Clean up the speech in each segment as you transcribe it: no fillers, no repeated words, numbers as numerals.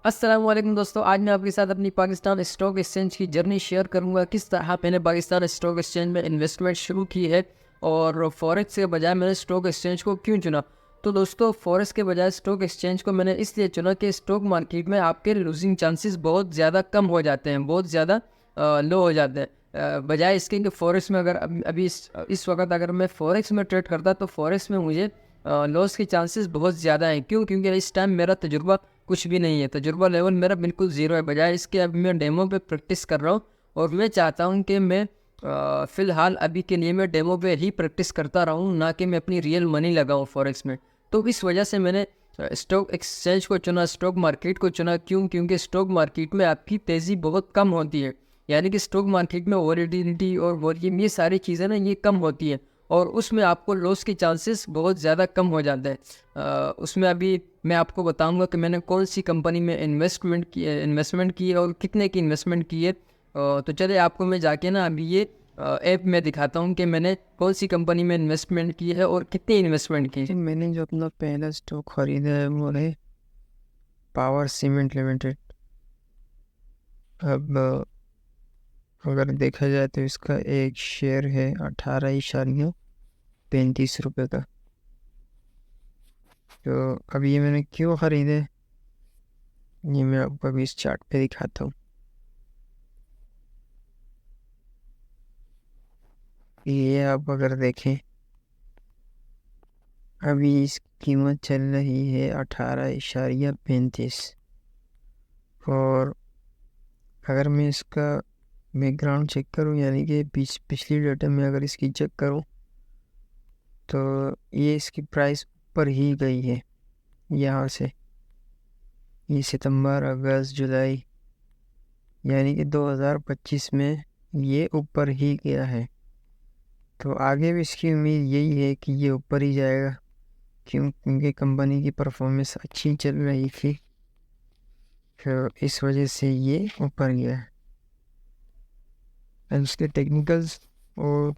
अस्सलाम वालेकुम दोस्तों, आज मैं आपके साथ अपनी पाकिस्तान स्टॉक एक्सचेंज की जर्नी शेयर करूंगा। किस तरह मैंने पाकिस्तान स्टॉक एक्सचेंज में इन्वेस्टमेंट शुरू की है और फॉरेक्स के बजाय मैंने स्टॉक एक्सचेंज को क्यों चुना। तो दोस्तों, फॉरेक्स के बजाय स्टॉक एक्सचेंज को मैंने इसलिए चुना कि स्टॉक मार्केट में आपके लूजिंग चांसेस बहुत ज़्यादा कम हो जाते हैं, बहुत ज़्यादा लो हो जाते हैं। बजाय इसके कि फॉरेक्स में अगर अभी इस वक्त अगर मैं फॉरेक्स में ट्रेड करता तो फॉरेक्स में मुझे लॉस के चांसेस बहुत ज़्यादा हैं। क्यों? क्योंकि इस टाइम मेरा तजुर्बा कुछ भी नहीं है, तजुर्बा लेवल मेरा बिल्कुल ज़ीरो है। बजाय इसके अभी मैं डेमो पे प्रैक्टिस कर रहा हूँ और मैं चाहता हूँ कि मैं फ़िलहाल अभी के लिए मैं डेमो पे ही प्रैक्टिस करता रहूँ, ना कि मैं अपनी रियल मनी लगाऊँ फॉरेक्स में। तो इस वजह से मैंने स्टॉक एक्सचेंज को चुना, स्टॉक मार्केट को चुना। क्यों? क्योंकि स्टॉक मार्केट में आपकी तेज़ी बहुत कम होती है, यानी कि स्टॉक मार्केट में वॉलेटिलिटी और वॉल्यूम ये सारी चीज़ें ना ये कम होती हैं और उसमें आपको लॉस के चांसेस बहुत ज़्यादा कम हो जाते हैं। उसमें अभी मैं आपको बताऊंगा कि मैंने कौन सी कंपनी में इन्वेस्टमेंट की है और कितने की इन्वेस्टमेंट की है। तो चलिए आपको मैं जाके ना अभी ये ऐप में दिखाता हूँ कि मैंने कौन सी कंपनी में इन्वेस्टमेंट की है और कितनी इन्वेस्टमेंट की है। मैंने जो अपना पहला स्टॉक खरीदा है वो है पावर सीमेंट लिमिटेड। अब अगर देखा जाए तो इसका एक शेयर है 18.35 रुपये का। तो अब ये मैंने क्यों ख़रीदे, ये मैं आपको अभी इस चार्ट पे दिखाता हूँ। ये आप अगर देखें, अभी इसकी कीमत चल रही है 18.35। और अगर मैं इसका बैकग्राउंड चेक करूँ, यानी कि पिछली डेटा में अगर इसकी चेक करूँ, तो ये इसकी प्राइस ऊपर ही गई है। यहाँ से ये सितंबर, अगस्त, जुलाई, यानी कि 2025 में ये ऊपर ही गया है। तो आगे भी इसकी उम्मीद यही है कि ये ऊपर ही जाएगा, क्योंकि कंपनी की परफॉर्मेंस अच्छी चल रही थी, तो इस वजह से ये ऊपर गया है। और उसके टेक्निकल्स और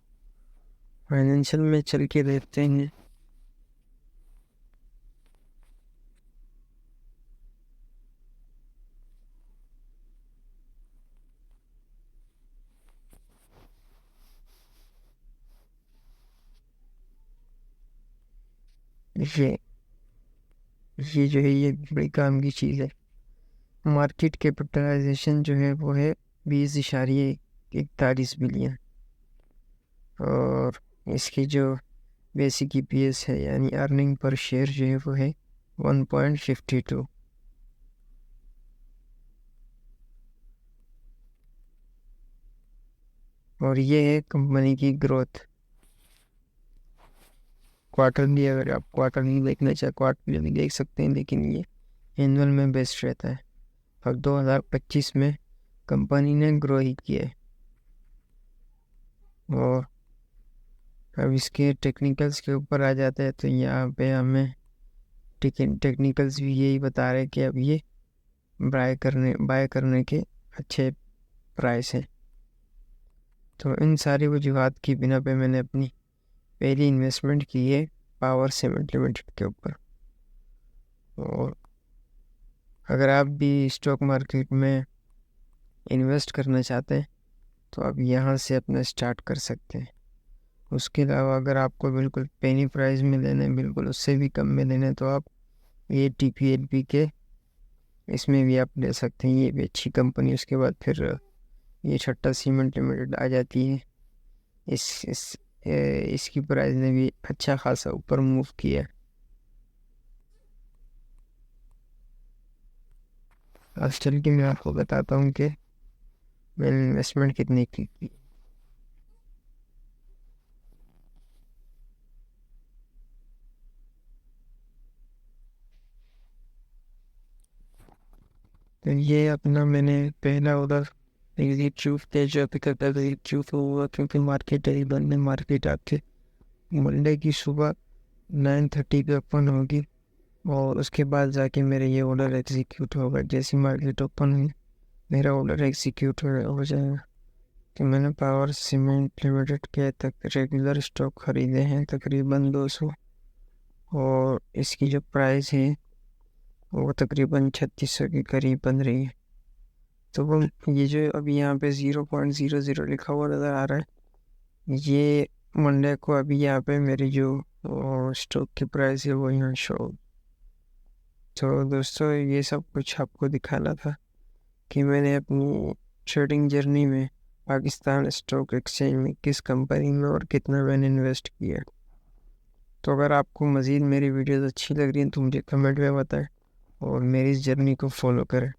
फाइनेंशियल में चल के देखते हैं। ये ये जो है, ये बड़ी काम की चीज़ है। मार्केट कैपिटलाइजेशन जो है वो है 20.41 बिलियन। और इसकी जो बेसिक ईपीएस है, यानी अर्निंग पर शेयर जो है वो है 1.52। और ये है कंपनी की ग्रोथ क्वार्टरली। अगर आप क्वार्टरली देखना चाहे क्वार्टरली भी देख सकते हैं, लेकिन ये एनुअल में बेस्ट रहता है। और 2025 में कंपनी ने ग्रो ही किया है। और अब इसके टेक्निकल्स के ऊपर आ जाता है, तो यहाँ पे हमें टेक्निकल्स भी यही बता रहे हैं कि अब ये बाय करने के अच्छे प्राइस हैं। तो इन सारी वजूहत की बिना पे मैंने अपनी पहली इन्वेस्टमेंट की है पावर सीमेंट लिमिटेड के ऊपर। और अगर आप भी स्टॉक मार्केट में इन्वेस्ट करना चाहते हैं तो आप यहाँ से अपना स्टार्ट कर सकते हैं। उसके अलावा अगर आपको बिल्कुल पेनी प्राइस में लेना है, बिल्कुल उससे भी कम में लेना है, तो आप ये TPLP के इसमें भी आप ले सकते हैं। ये भी अच्छी कंपनी। उसके बाद फिर ये छट्टा सीमेंट लिमिटेड आ जाती है। इसकी प्राइस ने भी अच्छा खासा ऊपर मूव किया। आज चल के मैं आपको बताता हूँ कि मैंने इन्वेस्टमेंट कितनी की। तो ये अपना मैंने पहला ऑर्डर एग्जिट चूज किया, जो अभी तक एग्जिट चूज हुआ, क्योंकि मार्केट अभी बंद है। मार्केट आपके मंडे की सुबह 9:30 पे ओपन होगी और उसके बाद जाके मेरे ये ऑर्डर एग्जीक्यूट होगा। जैसे मार्केट ओपन हुई मेरा ऑर्डर एग्जीक्यूट हो जाएगा। तो मैंने पावर सीमेंट लिमिटेड के तक रेगुलर स्टॉक खरीदे हैं तकरीबन 200। और इसकी जो प्राइस है वो तकरीबन 3600 के करीब बन रही है। तो वो ये जो अभी यहाँ पे 0.00 लिखा हुआ नज़र आ रहा है, ये मंडे को अभी यहाँ पे मेरी जो स्टॉक की प्राइस है वो यहाँ शो। तो दोस्तों ये सब कुछ आपको दिखाना था कि मैंने अपनी ट्रेडिंग जर्नी में पाकिस्तान स्टॉक एक्सचेंज में किस कंपनी में और कितना मैंने इन्वेस्ट किया। तो अगर आपको मज़ीद मेरी वीडियोस अच्छी लग रही हैं तो मुझे कमेंट में बताएं और मेरी इस जर्नी को फॉलो करें।